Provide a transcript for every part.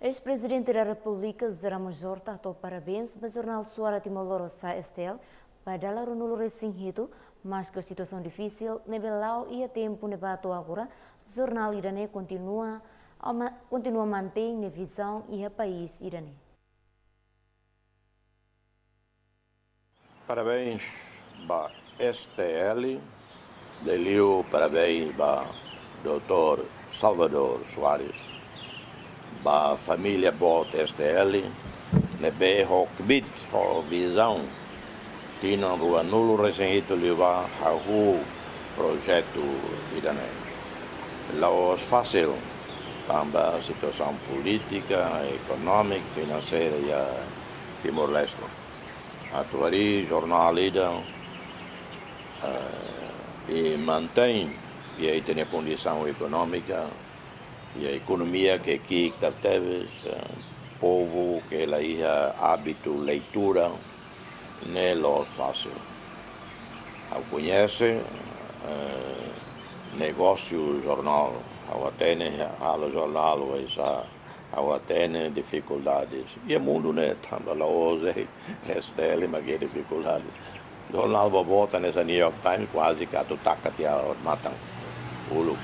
Ex-presidente da República, Zora Major, tatou parabéns ao jornal Suara Timor-Leste Estel, para dar o recém-hito, mas que a situação difícil, nebelau e a tempo nebato agora, o jornal iranê continua a manter a visão e a país iranê. Parabéns para STL, deliu parabéns para Dr. Salvador Soares, para a família Bot STL, nebe hokbit ho visão, tinham rua nulo recém-hito levar o projeto iranês. Lá fácil, também a situação política, econômica, financeira e Timor-Leste. Atuari, jornal e mantém e aí tem a condição econômica e a economia que aqui teve, povo que ela ia hábito leitura, não é fácil. Eu conhece negócio jornal, eu tenho o jornal, eu tenho dificuldades. E o mundo não é tanto lá hoje, STL, mas que dificuldades. O jornal bota nessa New York Times, quase que a tutaca te matam. O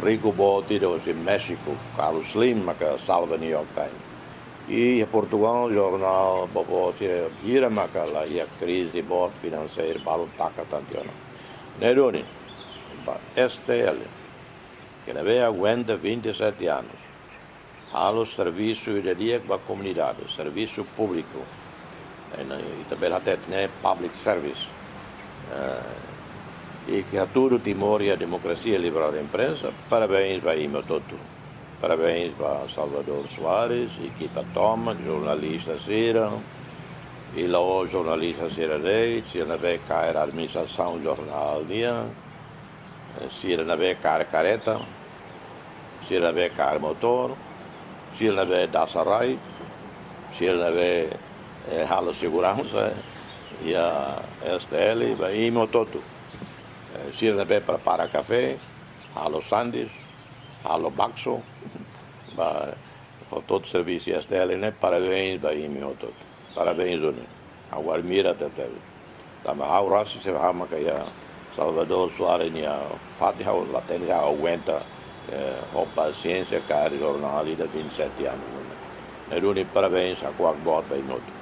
Rico Botti, em México, Carlos Slim, que salva New York Times. E em Portugal, o jornal Botti, vira lá, e a crise financeira, para o taca tanto. Neroni, STL, que não aguenta 27 anos. Há o serviço iria para a comunidade, serviço público, e também até tem public service. E que a todo Timor e a democracia liberal da imprensa, parabéns para Imo Toto, parabéns para Salvador Soares, equipa Toma, jornalista Cira, e lá o jornalista Cira Leite, se não vai cair a administração jornal dia, se não vai cair careta, se não vai cair motor, se ele não dar sarai, se ele não a segurança, e a STL, vai ir todo. Se ele não prepara café, o sandes, o baxo, para todo o serviço STL, né? Parabéns, vai ir todo. Parabéns, Zuni. Agora mira até teve. Também há o raço, se vai a Salvador Soares, a Fatiha, a Latência, aguenta. Com paciência, cara, jornal de 27 anos. Neruni, parabéns a qualquer bota e noto.